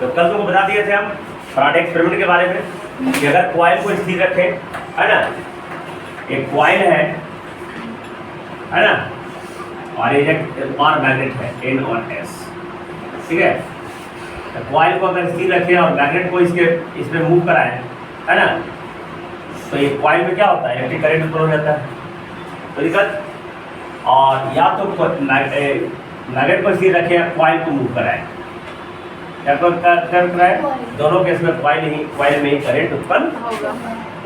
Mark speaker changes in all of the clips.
Speaker 1: तो कल तुमको बता दिए थे हम फैराडे एक्सपेरिमेंट के बारे में कि अगर कॉइल को स्थिर रखें, है ना, एक कॉइल है ना, और एक और मैग्नेट है N और S, ठीक है। तो कॉइल को अगर स्थिर रखें और मैग्नेट को इसमें मूव कराएं, है ना, तो ये कॉइल में क्या होता है, इलेक्ट्रिक करंट उत्पन्न हो जाता है। तो दिक्कत, और या तो मैग्नेट को स्थिर रखें, कॉइल को मूव कराएं, क्या कराएं, दोनों केस में कॉइल में ही करंट उत्पन्न होगा।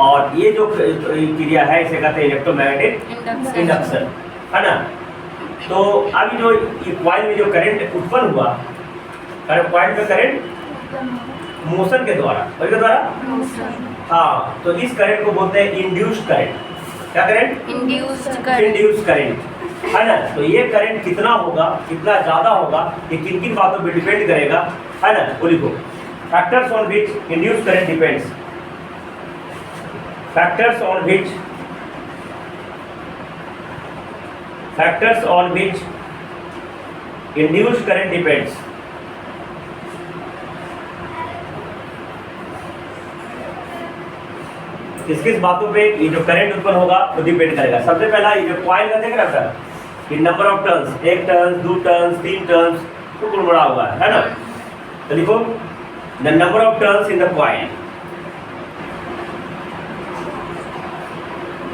Speaker 1: और ये जो क्रिया है इसे कहते हैं इलेक्ट्रोमैग्नेटिक इंडक्शन, है ना। तो अभी जो ये कॉइल में जो करंट उत्पन्न हुआ, कॉइल में करंट मोशन के द्वारा, हाँ, तो इस करंट को बोलते हैं इंड्यूस्ड करंट। क्या करंट? इंड्यूस्ड करंट, है ना। तो ये करंट कितना होगा, कितना ज़्यादा होगा, ये किन किन बातों पे डिपेंड करेगा, है ना, वो लिखो। Factors on which induced current depends, factors on which induced current depends। किस किस बातों पे ये जो करंट उत्पन्न होगा वो डिपेंड करेगा। सबसे पहला ये जो कॉइल का देख रहा था, ये number of turns, 1 turns, 2 turns, 3 turns, तो कुल बड़ा हुआ है ना। तो लिखो the number of turns in the coil.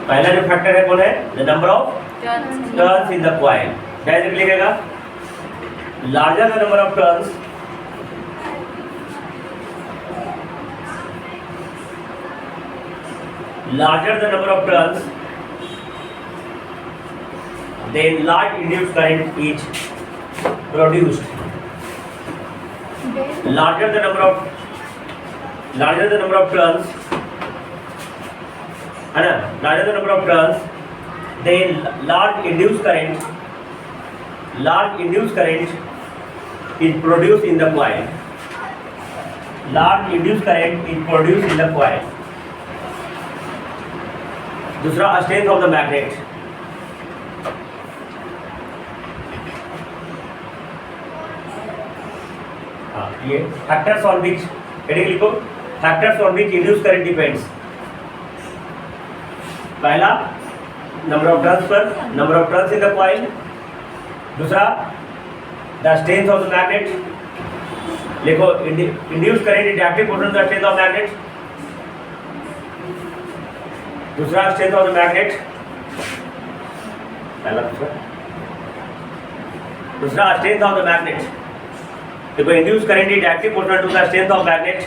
Speaker 1: पहला जो फैक्टर है कौन है, the number of turns in the coil. कैसे लिखेगा, larger the number of turns, larger the number of turns, then large induced current is produced। larger the number of turns, है ना, larger the number of turns, then large induced current is produced in the coil। large induced current is produced in the coil। दूसरा, strength of the magnet, ये factors on which, heading लिखो, factors on which induced current depends. पहला number of turns पर, number of turns in the coil. दूसरा, the strength of the magnet, लिखो induced current is directly proportional to the strength of magnet. दूसरा, strength of the magnet, पहला दूसरा strength of the magnet. देखो induce current is directly proportional to the strength of magnet.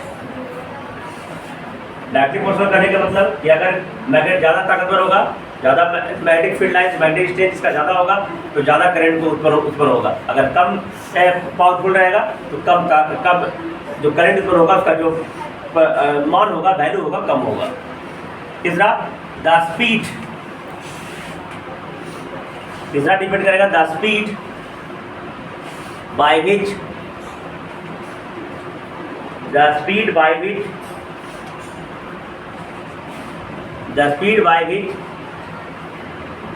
Speaker 1: Directly proportional करने का मतलब कि अगर मैग्नेट ज़्यादा ताकतवर होगा, ज़्यादा magnetic field lines, magnetic strength इसका ज़्यादा होगा, तो ज़्यादा करंट को उत्पन्न होगा। अगर कम पावरफुल रहेगा तो कम जो करंट उत्पन्न होगा उसका जो मान होगा, वैल्यू होगा, कम होगा। तीसरा, द स्पीड, तीसरा डिपेंड करेगा the speed by which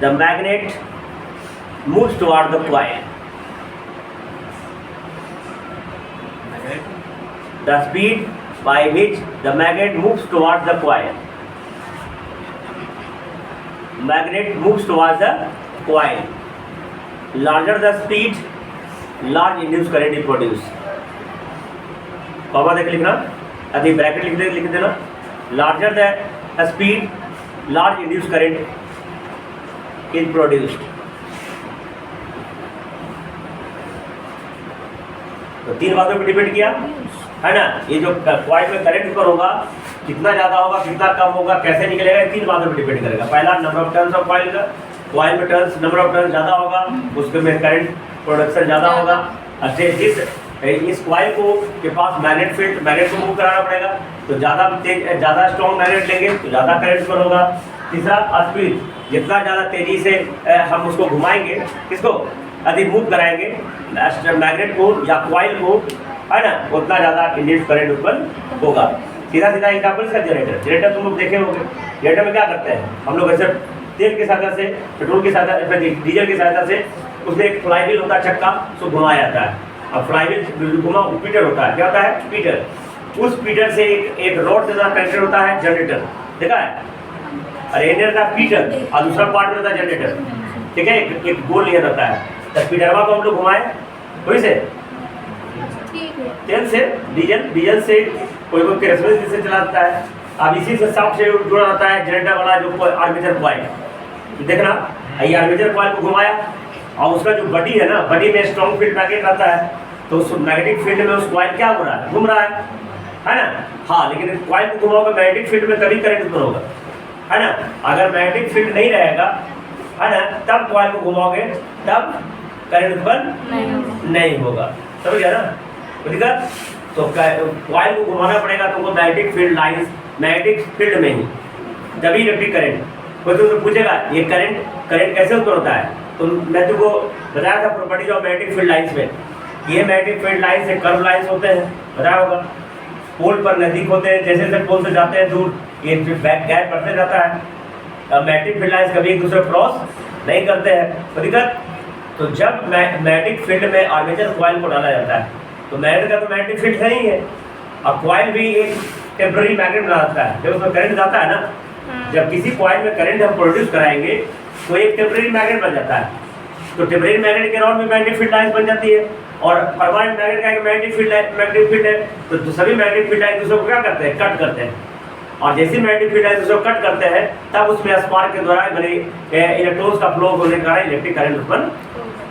Speaker 1: the magnet moves toward the coil। the speed by which the magnet moves towards the coil। magnet moves towards the coil। larger the speed, large induced current is produced। Comma देख लिखना, अभी bracket लिख देना, larger the speed, large induced current is produced। तो तीन बातों पर depend किया, है ना। ये जो कॉइल में करंट ऊपर होगा, कितना ज़्यादा होगा, कितना कम होगा, कैसे निकलेगा, तीन बातों पर डिपेंड करेगा। पहला, number of turns of coil का, कॉइल में टर्न्स, नंबर ऑफ टर्न्स ज़्यादा होगा, उसके में करंट प्रोडक्शन ज़्यादा होगा। इस कॉइल को के पास मैग्नेट को मूव कराना पड़ेगा, तो ज़्यादा स्ट्रॉन्ग मैग्नेट लेंगे तो ज़्यादा करंट ऊपर होगा। तीसरा, स्पीड, जितना ज़्यादा तेज़ी से हम उसको घुमाएंगे, किसको यदि मूव कराएंगे मैग्नेट को या कॉइल को, है ना, उतना ज़्यादा इंड्यूस्ड करंट उत्पन्न होगा। सीधा एग्जाम्पल इसका जनरेटर तुम लोग देखे होंगे। जनरेटर में क्या करते हैं हम लोग, ऐसे तेल की सहायता से, पेट्रोल की सहायता, डीजल की सहायता से उसमें एक फ्लाईव्हील होता है, चक्का, उसको घुमाया जाता अब फ्लाईव्हील घुमा पीटर होता है, क्या होता है? पीटर। उस पीटर से एक रॉड के द्वारा कनेक्टेड होता है जनरेटर, देखा है? अरे का पीटर और दूसरा पार्ट में रहता है जनरेटर, ठीक है? एक गोल लिया रहता है, तो पीटरवा को हम लोग घुमाए कोई से तेल से, डीजल से, कोई केरोसिन से चलाता है। अब इसी से शाफ्ट से जुड़ा रहता है जनरेटर वाला जो आर्मेचर कॉइल, देखना ये आर्मेचर कॉइल को घुमाया और उसका जो बॉडी है ना, बॉडी में स्ट्रॉन्ग फील्ड मैग्नेट रहता है, तो उस मैग्नेटिक फील्ड में उस कॉइल क्या हो रहा है? घूम रहा है ना? हाँ, लेकिन कॉइल को घुमाओगे मैग्नेटिक फील्ड में तभी करंट उत्पन्न होगा, है ना? अगर मैग्नेटिक फील्ड नहीं रहेगा, है ना, तब कॉइल को घुमाओगे तब करंट उत्पन्न नहीं होगा, समझ गया ना? दिक्कत तो कॉइल को घुमाना पड़ेगा तुमको magnetic field lines, magnetic field में ही, तभी इलेक्ट्रिक करंट। कोई तुमसे पूछेगा ये करंट कैसे उत्पन्न होता है, तो मैं तुमको बताया था properties of magnetic field lines में, ये मैग्नेटिक फील्ड लाइंस से कर्व लाइंस होते हैं, बताया होगा। पोल पर नजदीक होते हैं, जैसे जैसे पोल से जाते हैं दूर ये गैप बढ़ते जाता है। मैग्नेटिक फील्ड लाइंस कभी एक दूसरे क्रॉस नहीं करते हैं, तो दिक्कत। तो जब मैग्नेटिक फील्ड में आर्मेचर कॉइल को डाला जाता है, तो मैग्नेट का तो मैग्नेटिक फील्ड है ही है, अब कॉइल भी एक टेम्पररी मैग्नेट बनाता है, जब उसमें करंट जाता है ना, जब किसी कॉइल में करंट हम प्रोड्यूस कराएंगे तो एक टेम्पररी मैग्नेट बन जाता है, तो टेम्पररी मैग्नेट के अराउंड में मैग्नेटिक फील्ड लाइंस बन जाती है, और परमानेंट मैग्नेट का एक मैग्नेटिक फील्ड है, तो सभी मैग्नेटिक फील्ड लाइन दूसरे को क्या करते हैं? कट करते हैं, और जैसे मैग्नेटिक फील्ड लाइन दूसरे को कट करते हैं तब उसमें स्पार्क के द्वारा इलेक्ट्रॉन्स का फ्लो होने के कारण इलेक्ट्रिक करंट उत्पन्न।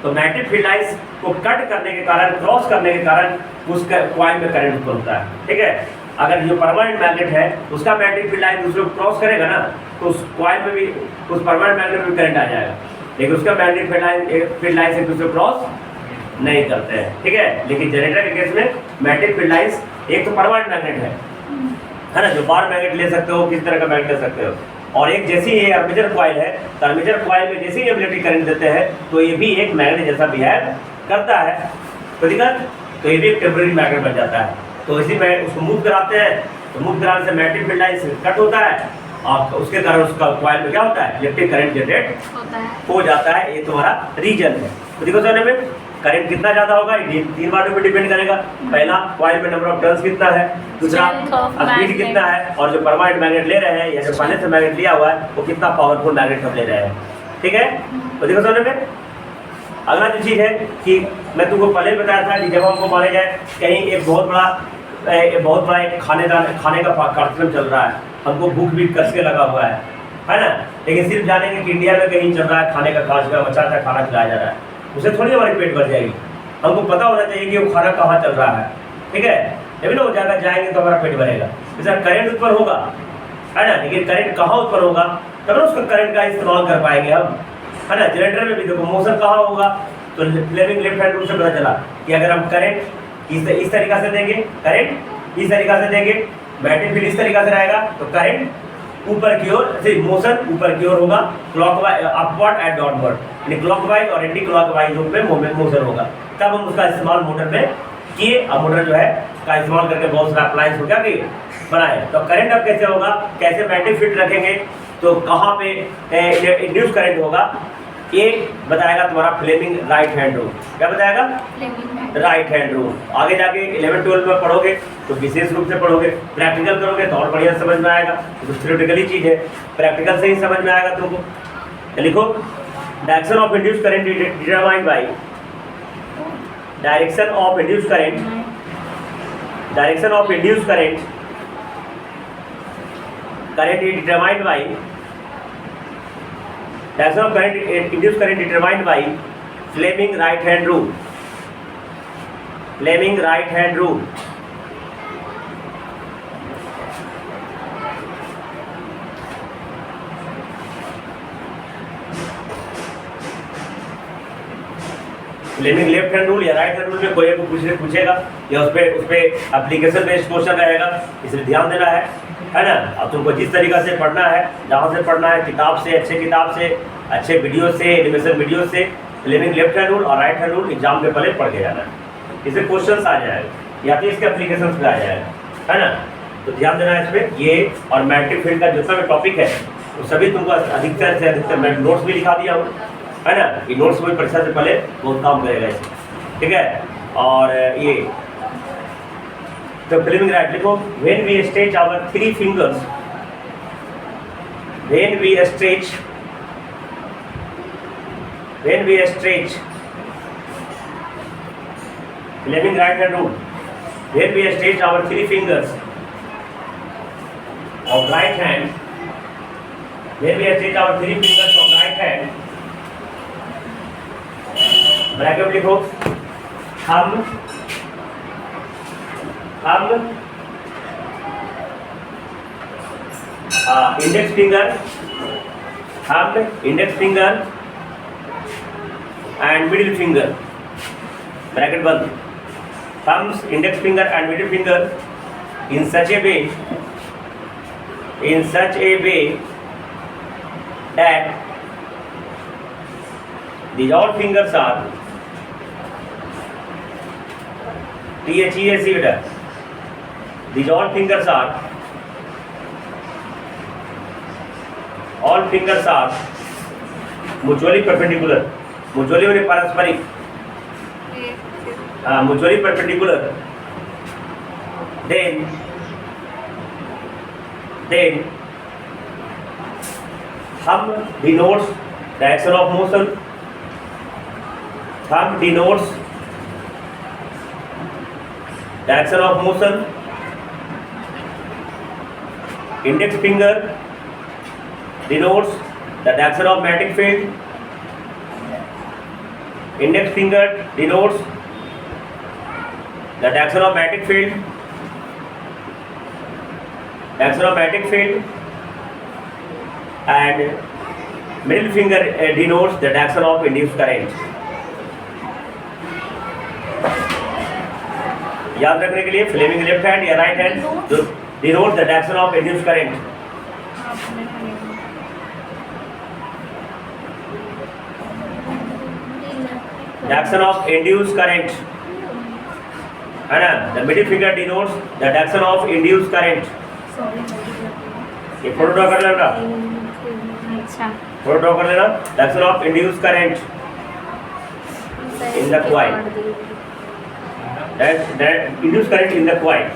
Speaker 1: तो मैग्नेटिक फील्ड लाइंस को कट करने के कारण, क्रॉस करने के कारण उस कॉइल में करंट उत्पन्न होता है, ठीक है? अगर जो परमानेंट मैग्नेट है उसका मैग्नेटिक फील्ड लाइन दूसरे को क्रॉस करेगा ना, तो उस कॉइल में भी, उस परमानेंट मैग्नेट में करंट आ जाएगा, लेकिन उसका मैग्नेटिक फील्ड लाइन से दूसरे क्रॉस नहीं करते हैं, ठीक है? लेकिन जनरेटर के केस में मैग्नेटिक फील्ड लाइंस एक तो परमानेंट मैग्नेट है ना, जो बार मैग्नेट ले सकते हो, किस तरह का मैग्नेट ले सकते हो, और एक जैसी ये आर्मेचर कॉइल है, तो आर्मेचर कॉइल में जैसे ही इलेक्ट्रिक करंट देते हैं तो ये भी एक मैग्नेट जैसा बिहेव करता है, तो दिक्कत, तो ये भी एक टेम्पररी मैग्नेट बन जाता है। तो इसी में उसको मूव कराते हैं, तो मूव कराने से मैग्नेटिक फील्ड लाइंस कट होता है और उसके कारण उसका कॉइल में क्या होता है? इलेक्ट्रिक करंट जनरेट हो जाता है। ये तुम्हारा रीजन है। तो देखो सर में करंट कितना ज़्यादा होगा, ये 3 बातों पर डिपेंड करेगा। पहला, कॉइल में नंबर ऑफ टर्न्स कितना है, दूसरा स्पीड कितना है, और जो परमानेंट मैग्नेट ले रहे हैं या जो पहले से मैग्नेट लिया हुआ है वो कितना पावरफुल मैग्नेट हम ले रहे हैं, ठीक है? तो देखो सर में अगला जो चीज़ है कि मैं तुमको पहले बताया था कि जब हमको माने जाए कहीं एक बहुत बड़ा एक खाने का कार्यक्रम चल रहा है, हमको भूख भी कस के लगा हुआ है ना, लेकिन सिर्फ जानेंगे कि इंडिया में कहीं चल रहा है खाने का कार्यक्रम, अच्छा अच्छा खाना खिलाया जा रहा है, उसे थोड़ी हमारी पेट भर जाएगी। हमको पता होना चाहिए कि वो खाना कहाँ चल रहा है, ठीक है? जब ना वो जगह जाएंगे तो हमारा पेट भरेगा। जैसा करंट उत्पन्न होगा, है ना, लेकिन करंट कहाँ उत्पन्न होगा, तब ना उसका करंट का इस्तेमाल कर पाएंगे हम, है ना? जनरेटर में भी देखो मोशन कहाँ होगा, तो फ्लेमिंग लेफ्ट हैंड रूल से पता चला कि अगर हम करंट इस तरीका से देंगे, करंट इस तरीका से देंगे, मैग्नेटिक फील्ड इस तरीका से रहेगा, तो करंट ऊपर की ओर, मोशन ऊपर की ओर होगा, क्लॉकवाइज, अपवर्ड एंड डाउनवर्ड, यानी क्लॉकवाइज और एंटी क्लॉकवाइज रूप में मोशन होगा। तब हम उसका इस्तेमाल मोटर में किए, अब मोटर जो है का इस्तेमाल करके बहुत सारा अप्लायंस हो क्या किए बनाए। तो करंट अब कैसे होगा, कैसे मैग्नेटिक फील्ड रखेंगे, तो कहाँ पे इंड्यूस करंट होगा, ये बताएगा तुम्हारा फ्लेमिंग राइट हैंड रूल। क्या बताएगा? Right hand rule. आगे जाके 11-12 में पढ़ोगे तो विशेष रूप से पढ़ोगे, प्रैक्टिकल करोगे तो और बढ़िया समझ में आएगा। तो थ्योरेटिकली चीज़ है, प्रैक्टिकल से ही समझ में आएगा तुमको। लिखो, direction of induce current determined by, direction of induce current, direction of induce current is determined by, direction of current induced current determined by Fleming right hand rule. Fleming right hand rule. Fleming left hand rule या right hand rule में कोई को पूछेगा या उस पर application based question रहेगा, इसलिए ध्यान देना है ना। अब तुमको जिस तरीका से पढ़ना है, जहाँ से पढ़ना है, किताब से, अच्छे किताब से, अच्छे वीडियो से, एनिमेशन वीडियो से, फ्लेमिंग लेफ्ट हैंड रूल और राइट हैंड रूल एग्जाम के पहले पढ़ के जाना है। इससे क्वेश्चन आ जाएगा या फिर इसके एप्लीकेशन पे आ जाएगा, है ना। तो ध्यान देना है इसमें। ये और मैग्नेटिक फील्ड का जितना भी टॉपिक है वो सभी तुमको अधिकतर से अधिकतर मैं नोट्स भी लिखा दिया हूँ, है ना। ये नोट्स भी परीक्षा से पहले बहुत काम करेगा इसमें, ठीक है। और ये तो फ्लेमिंग राइट लिखो, when we stretch our 3 fingers, when we stretch Fleming right hand rule, when we stretch our 3 fingers of right hand, when we stretch our 3 fingers of right hand, bracket में लिखो, thumb, index finger, thumb, index finger and middle finger, bracket बंद, thumbs, index finger and middle finger in such a way that these all fingers are THEAC beta. These all fingers are mutually perpendicular. Mutually means parasparik. Mutually perpendicular. Then thumb denotes direction of motion. Thumb denotes direction of motion. Index finger denotes the direction of magnetic field. Index finger denotes the direction of magnetic field. And middle finger denotes the direction of induced current. याद रखने के लिए Fleming left hand या right hand denote the direction of induced current. Direction of induced current है ना. The middle finger denotes the direction of induced current. ये photo draw कर लेना. अच्छा, फोटो ड्रॉ कर लेना. Direction of induced current in the coil. That induced current in the coil.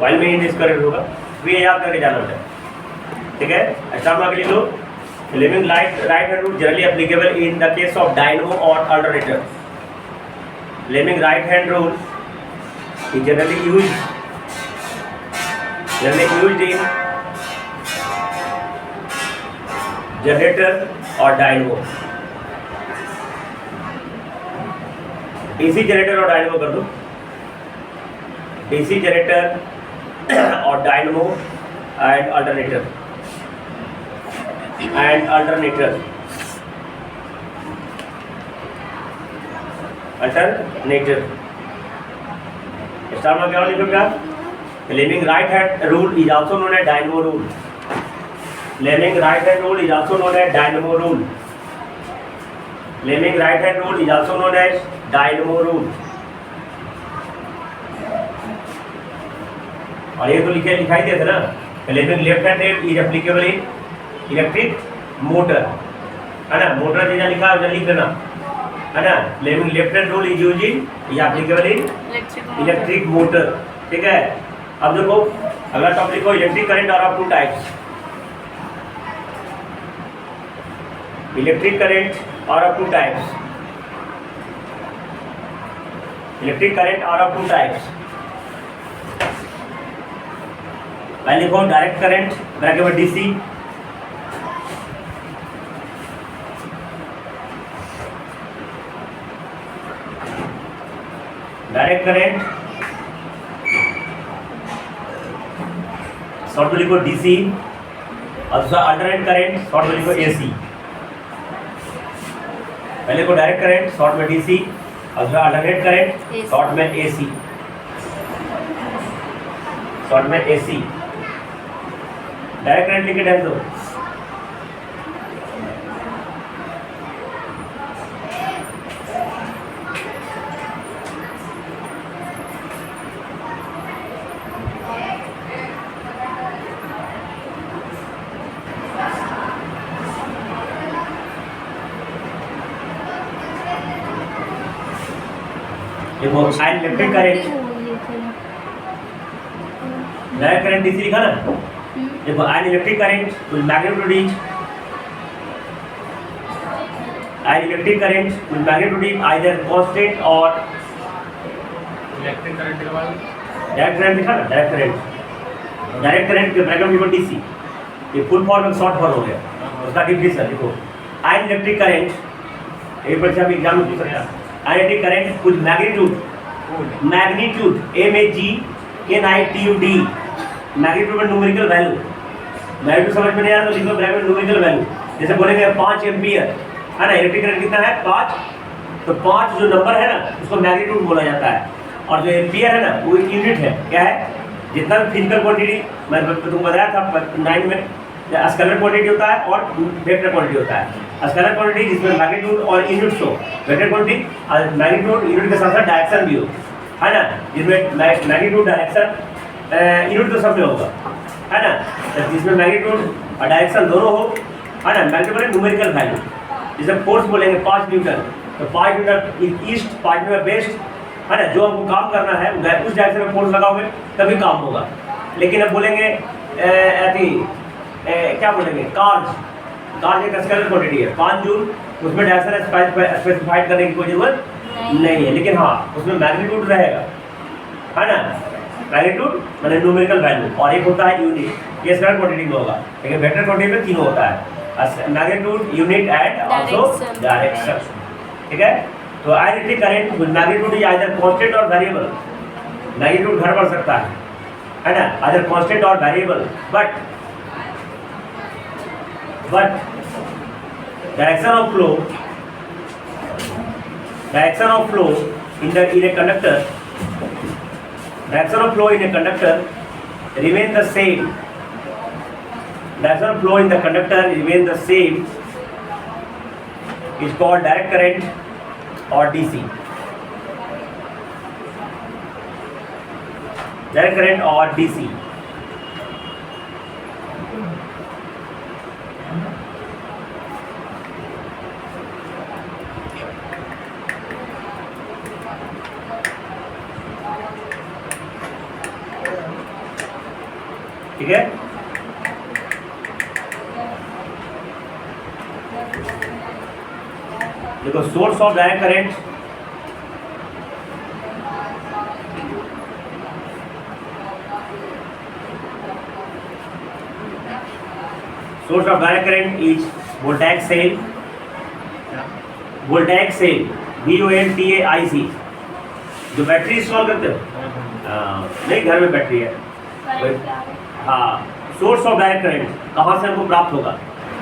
Speaker 1: Coil में induced current होगा. ये याद करके जाना होता है. ठीक है. स्टार्ट में लिख लो. Fleming right hand rule generally applicable in the case of dynamo और alternator. Fleming right hand rule is generally used in generator or dynamo. DC generator और dynamo कर दो. DC generator और dynamo and alternator. स्टार में क्या लिखोगे? Fleming right hand rule is also known as dynamo rule. Fleming right hand rule is also known as dynamo rule. Fleming right hand rule is also known as dynamo rule. और ये तो लिखाई दिया था ना. Fleming left hand is applicable in electric motor है ना. Motor जैसा लिखा है लिख देना है ना. Fleming left hand rule is used in applicable in electric motor. ठीक है. अब देखो अगला टॉपिक लिखो. Electric current are of 2 types. Electric current are of 2 types. Electric current are of 2 types. पहले लिखो डायरेक्ट करंट ब्रैकेट में डीसी. डायरेक्ट करंट शॉर्ट में लिखो डीसी और दूसरा अल्टरनेट करंट शॉर्ट में लिखो एसी. पहले को डायरेक्ट करंट शॉर्ट में डीसी और दूसरा अल्टरनेट करंट शॉर्ट में एसी. डायरेक्ट करंट लिख के डाल दो. देखो ion electric current, direct current DC लिखा ना, देखो ion electric current will magnitude is, ion electric current will magnitude is either constant और
Speaker 2: इलेक्ट्रिक करंट के बाद
Speaker 1: डायरेक्ट करंट लिखा ना, डायरेक्ट करंट के ब्रैकेट में डीसी, ये फुल फॉर्म में शॉर्ट फॉर्म हो गया, उसका डिफिनेशन देखो आयन इलेक्ट्रिक करंट, एक परीक्षा में एग्जाम में पूछ सकता है, आयन इलेक्ट्रिक करंट कुछ मैग्नीट्यूड MAGNITUD, मैग्नीट्यूड में न्यूमेरिकल वैल्यू, मैग्नीट्यूड समझ में नहीं आया तो लिखो ब्रैकेट में न्यूमेरिकल वैल्यू, जैसे बोलेंगे 5 एम्पियर है ना, इलेक्ट्रिक करंट कितना है 5, तो 5 जो नंबर है ना उसको मैग्नीट्यूड बोला जाता है, और जो एम्पियर है ना वो एक यूनिट है, क्या है, जितना भी फिजिकल क्वांटिटी मैं तुमको बताया था 9 में, स्केलर क्वांटिटी होता है और वेक्टर क्वांटिटी होता है। स्केलर क्वांटिटी जिसमें मैग्नीट्यूड और यूनिट्स हो, वेक्टर क्वांटिटी मैग्नीट्यूड यूनिट के साथ साथ डायरेक्शन भी हो, है ना, जिसमें मैग्नीट्यूड डायरेक्शन यूनिट तो सब में होगा, है ना, तो जिसमें मैग्नीट्यूड और डायरेक्शन दोनों हो, है ना, मैग्नीट्यूड न्यूमेरिकल वैल्यू, जैसे फोर्स बोलेंगे 5 न्यूटन, तो 5 न्यूटन ईस्ट, 5 न्यूटन वेस्ट, है ना, जो हमको काम करना है उस डायरेक्शन में फोर्स लगाओगे तभी काम होगा। लेकिन अब बोलेंगे क्या बोलेंगे, कार्ज एक स्केलर क्वांटिटी है 5 जूल, उसमें डायरेक्शन स्पेसिफाइड करने की कोई जरूरत नहीं है, लेकिन हाँ उसमें मैग्नीट्यूड रहेगा, है ना, मैग्नीट्यूड मतलब न्यूमेरिकल वैल्यू, और एक होता है यूनिट, ये स्केलर क्वांटिटी में होगा, लेकिन वेक्टर क्वांटिटी में तीनों होता है, magnitude, unit and also direction, ठीक है। तो ion electric current with magnitude is either constant और वेरिएबल, मैग्नीट्यूड घर बढ़ सकता है ना, आइदर कांस्टेंट और variable, but direction of flow in a conductor, direction of flow in a conductor remain the same, direction of flow in the conductor remain the same, is called direct current or DC, direct current or DC। ठीक है, देखो source of direct current, source of direct current is voltage cell, VOLTAIC, जो battery install करते हो, नहीं घर में battery है, हाँ, सोर्स ऑफ डायरेक्ट करंट कहाँ से हमको प्राप्त होगा,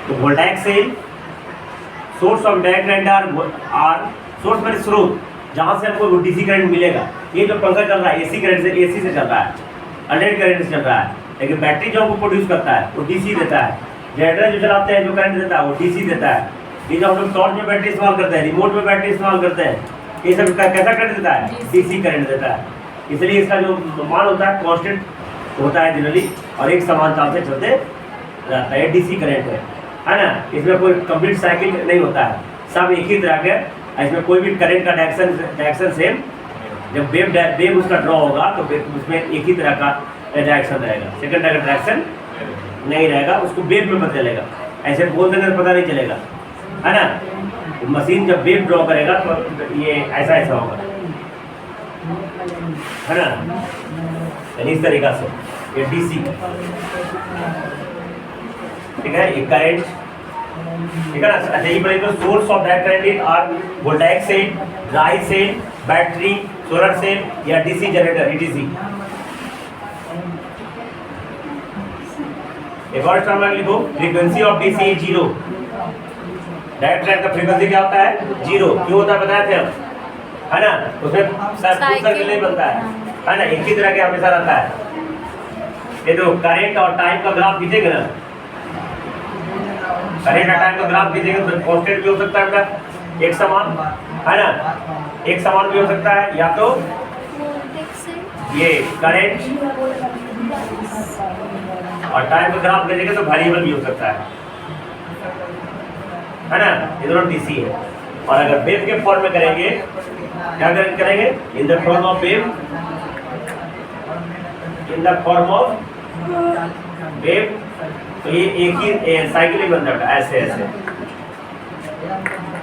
Speaker 1: तो voltage cell, source of direct current are source में स्रोत जहाँ से हमको डीसी करंट मिलेगा। ये जो पंखा चल रहा है एसी करंट से, एसी से चल रहा है, अल्टरनेट करंट से चल रहा है, लेकिन बैटरी जो हमको प्रोड्यूस करता है वो डीसी देता है, जनरेटर जो चलाते हैं जो करंट देता है वो डीसी देता है। ये जो हम लोग टॉर्च में बैटरी इस्तेमाल करते हैं, रिमोट में बैटरी इस्तेमाल करते हैं, ये सब कैसा करंट देता है, डीसी करंट देता है। इसलिए इसका जो मान होता है कांस्टेंट होता है जनरली, और एक समान ताल से चलते रहता है, डीसी करंट है ना। इसमें कोई कंप्लीट साइकिल नहीं होता है, सब एक ही तरह के, इसमें कोई भी करंट का डायरेक्शन सेम, जब वेव उसका ड्रॉ होगा तो उसमें एक ही तरह का डायरेक्शन रहेगा, सेकंड का डायरेक्शन नहीं रहेगा, उसको वेव में बदलेगा। ऐसे बोल देंगे तो पता नहीं चलेगा, है ना। मशीन जब वेव ड्रॉ करेगा तो ये ऐसा ऐसा होगा, है ना, इस तरीका से ये डीसी, ठीक है, ये करंट, ठीक है ना। अच्छा ये बोले तो source of direct current are voltage cell, dry cell, battery, solar cell या डीसी जनरेटर, ईटीसी। एक और टर्म लिखो, frequency of DC is 0। Direct current का फ्रीक्वेंसी क्या होता है, 0। क्यों होता है बताए थे हम, है ना, उसमें सर्किल नहीं बनता है ना, एक ही तरह के हमेशा रहता है। ये तो करंट और टाइम का ग्राफ खींचेंगे ना, करंट और टाइम का ग्राफ खींचेंगे तो कांस्टेंट भी हो सकता है बेटा, एक समान, है ना, एक समान भी हो सकता है, या तो ये करंट और टाइम का ग्राफ खींचेंगे तो वेरिएबल भी हो सकता है ना, ये दोनों डीसी है। और अगर वेव के फॉर्म में करेंगे क्या करेंगे? In the form of wave, in the form of wave. तो ये एक ही साइकिल ही बन जाता है, ऐसे ऐसे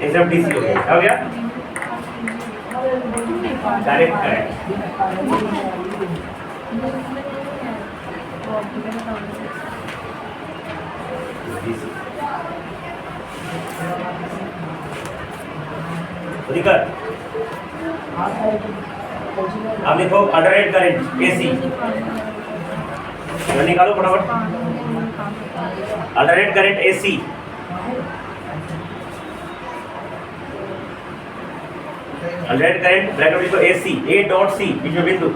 Speaker 1: ये सब डीसी हो गया। हो गया डायरेक्ट करंट। अब देखो अल्टरनेट करंट एसी, निकालो फटाफट। Alternate current AC, alternate current bracket में लिखो एसी, ए डॉट सी बीच में बिंदु।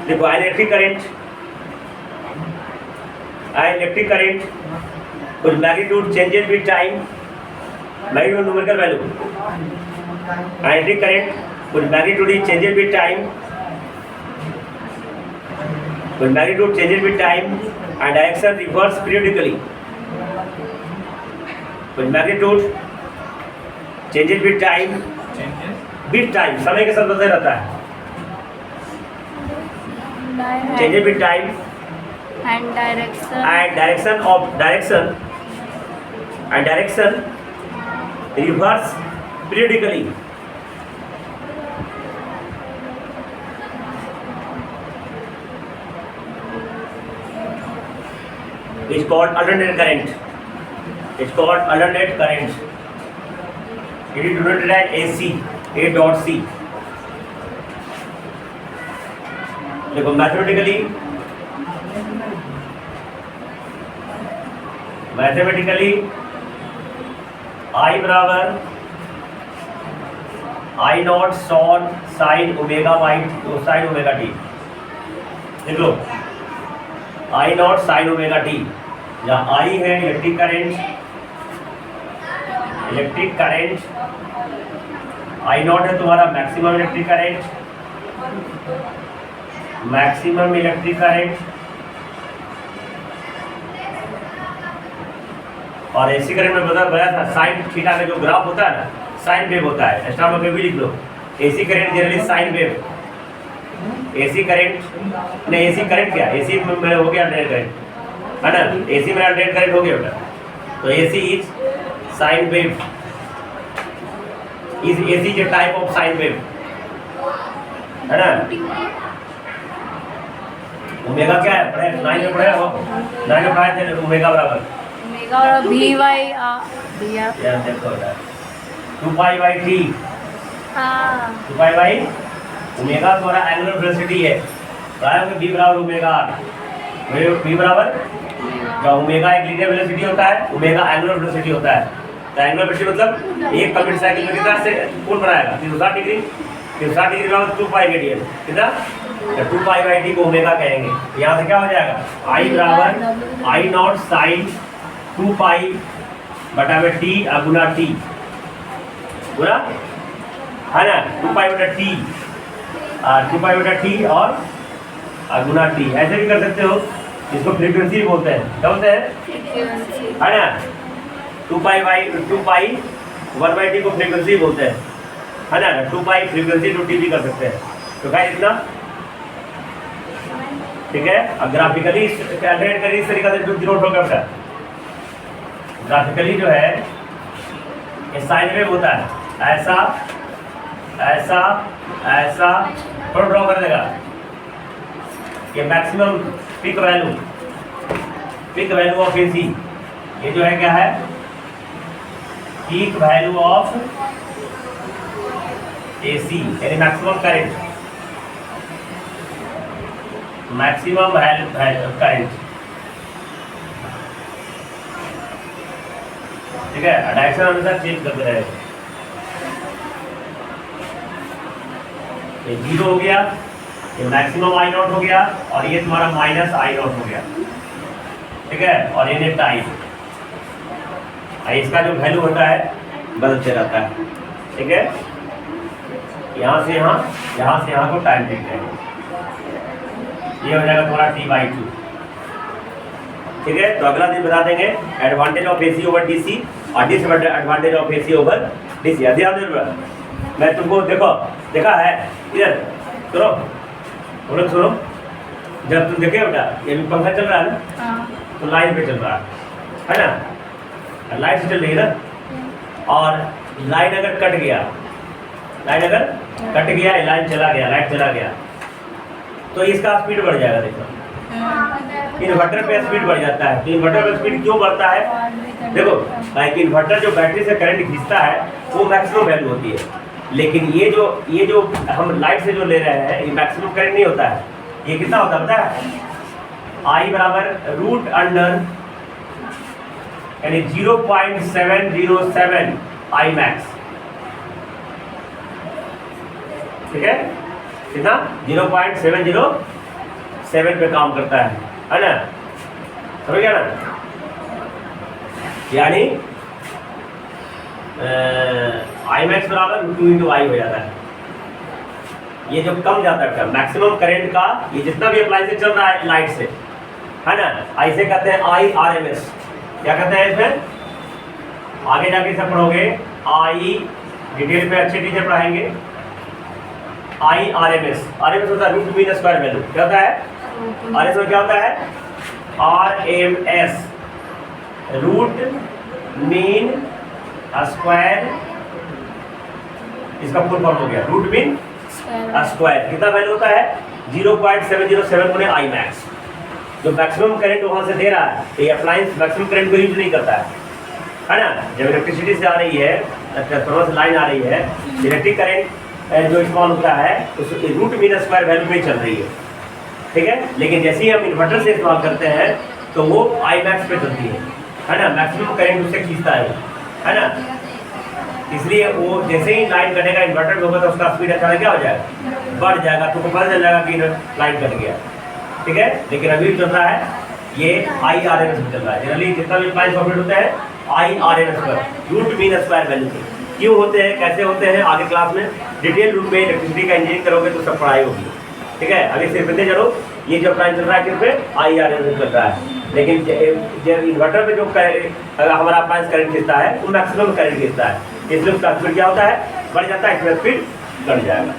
Speaker 1: देखो इलेक्ट्रिक करंट, इलेक्ट्रिक करंट कुछ magnitude changes with time, magnitude numerical value. Electric current कुछ मैग्नीट्यूड चेंजेस विद टाइम, कुछ magnitude changes with time and direction reverse periodically. कुछ magnitude changes with time, with time समय के साथ बदलता रहता है। Changes with time
Speaker 3: and direction
Speaker 1: and direction reverse periodically। is called alternate current, it's called alternate current। it is denoted as AC, A dot C। देखो mathematically I बराबर I not short sine omega by sine omega T. देख लो I not sine omega T, जहाँ I है electric current, I not है तुम्हारा maximum electric current, और AC current में बताया था साइन थीटा का जो ग्राफ होता है ना, साइन वेव होता है। एक्स्ट्रा में भी लिख लो AC current generally sine wave. AC current नहीं, एसी करंट क्या, एसी में मेरा हो गया अल्टरनेट करंट है ना, एसी में अल्टरनेट करंट हो गया बेटा। तो AC is sine wave, is AC is a type of sine wave है ना। ओमेगा क्या है, पढ़े 9 में पढ़े हो, 9 में पढ़ाए थे ओमेगा बराबर
Speaker 3: ओमेगा और वी वाई दिया।
Speaker 1: यार देखो 2 पाई बाई टी,
Speaker 3: हाँ
Speaker 1: 2 पाई बाई ओमेगा तुम्हारा एंगुलर वेलोसिटी है, बी बराबर ओमेगा आर। बी बराबर जब ओमेगा एक लीनियर वेलोसिटी होता है, ओमेगा एंगुलर वेलोसिटी होता है। तो एंगुलर वेलोसिटी मतलब एक कंप्लीट साइकिल में कितना से कोण बनाएगा 360 डिग्री, 360 डिग्री बराबर 2 पाई रेडियन कितना, 2 पाई बाई टी को ओमेगा कहेंगे। यहाँ से क्या हो जाएगा, आई बराबर आई नॉट साइन 2 पाई बटा में टी गुना टी, पूरा है ना, 2 पाई बटा टी, 2 पाई बटा टी और गुना टी। ऐसे भी कर सकते हो, इसको फ्रीक्वेंसी बोलते हैं। क्या बोलते हैं, है ना, 2 पाई 1 बाई टी को फ्रीक्वेंसी बोलते हैं, है ना। 2 पाई फ्रीक्वेंसी टू टी भी कर सकते हैं। तो क्या इतना ठीक है। अब ग्राफिकली कैलकुलेट करिए इस तरीके से जीरो होगा बेटा। ग्राफिकली जो है ये साइन वेव होता है, ऐसा ऐसा ऐसा थोड़ा ड्रॉ कर देगा। ये maximum peak value of AC, ये जो है क्या है, पीक वैल्यू ऑफ एसी यानी मैक्सिमम करंट, मैक्सिमम करंट ठीक है। डायरेक्शन हमेशा चेंज करते रहे। ये 0 हो गया, ये मैक्सिमम आई नॉट हो गया और ये तुम्हारा माइनस आई नॉट हो गया, ठीक है। और ये टाइम, इसका जो वैल्यू होता है बदलते रहता है, ठीक है। यहाँ से यहाँ को टाइम देखते हैं, ये हो जाएगा तुम्हारा T/2, ठीक है। तो अगला दिन बता देंगे advantage of AC over DC और disadvantage of AC over DC. ध्यान देना। मैं तुमको देखो देखा है इधर सुनो बोलो सुनो, जब तुम देखे बेटा ये भी पंखा चल रहा है ना
Speaker 3: हाँ
Speaker 1: तो लाइन पे चल रहा है ना, लाइट से चल रही है ना। और लाइन अगर कट गया, लाइन अगर कट गया, लाइन चला गया, लाइट चला गया तो इसका स्पीड बढ़ जाएगा। देखो इन्वर्टर पे स्पीड बढ़ जाता है। तो इन्वर्टर पे स्पीड क्यों बढ़ता है? देखो लाइक इन्वर्टर जो बैटरी से करंट खींचता है वो मैक्सिमम वैल्यू होती है, लेकिन ये जो हम लाइट से जो ले रहे हैं ये मैक्सिमम करंट नहीं होता है। ये कितना होता है पता है? I बराबर रूट अंडर यानी 0.707 I मैक्स, ठीक है कितना 0.707 पे काम करता है ना, समझ गया ना। यानी आई मैक्स बराबर रूट 2 × I हो जाता है। ये जो कम जाता है मैक्सिमम करंट का, ये जितना भी अप्लाई से चल रहा है लाइट से, है ना, ऐसे कहते हैं IRMS। क्या कहते हैं इसमें? आगे जाके सब पढ़ोगे, आई डिटेल पे अच्छे टीचर पढ़ाएंगे। IRMS, RMS होता है रूट मीन स्क्वायर वैल्यू। क्या होता है RMS में? क्या होता है RMS, रूट मीन स्क्वायर, इसका फुल फॉर्म हो गया रूट मीन स्क्वायर। कितना वैल्यू होता है? 0.707 गुने I मैक्स। जो मैक्सिमम करंट वहाँ से दे रहा है, ये अप्लायंस मैक्सिमम करंट को यूज नहीं करता है ना। जब इलेक्ट्रिसिटी से आ रही है, ट्रांसफार्मर से लाइन आ रही है, इलेक्ट्रिक करंट जो इस्तेमाल होता है उस रूट मीन स्क्वायर वैल्यू में चल रही है, ठीक है। लेकिन जैसे ही हम इन्वर्टर से इस्तेमाल करते हैं तो वो I मैक्स पे चलती है ना, मैक्सिमम करंट उससे खींचता है ना। इसलिए वो जैसे ही लाइन कटेगा इन्वर्टर में होगा तो उसका स्पीड अचानक क्या हो जाएगा? बढ़ जाएगा। तुमको पता चल जाएगा कि लाइन कट गया, ठीक है। लेकिन अभी चल रहा है ये IRMS में चल रहा है। जनरली जितना भी अप्लायंस ऑपरेट होते हैं IRMS पर, रूट मीन स्क्वायर वैल्यू पे। क्यों होते हैं, कैसे होते हैं, आगे क्लास में डिटेल रूप में इलेक्ट्रिसिटी का इंजीनियरिंग करोगे तो सब पढ़ाई होगी, ठीक है। अभी सिर्फ इतने चलो, ये जो अप्लायंस चल रहा है किस पे? IRMS में चल रहा है। लेकिन जब इन्वर्टर पे जो हमारा अप्लायंस करंट खींचता है वो मैक्सिमम करंट खींचता है, इसलिए उसका स्पीड क्या होता है? बढ़ जाता है, इसमें स्पीड बढ़ जाएगा।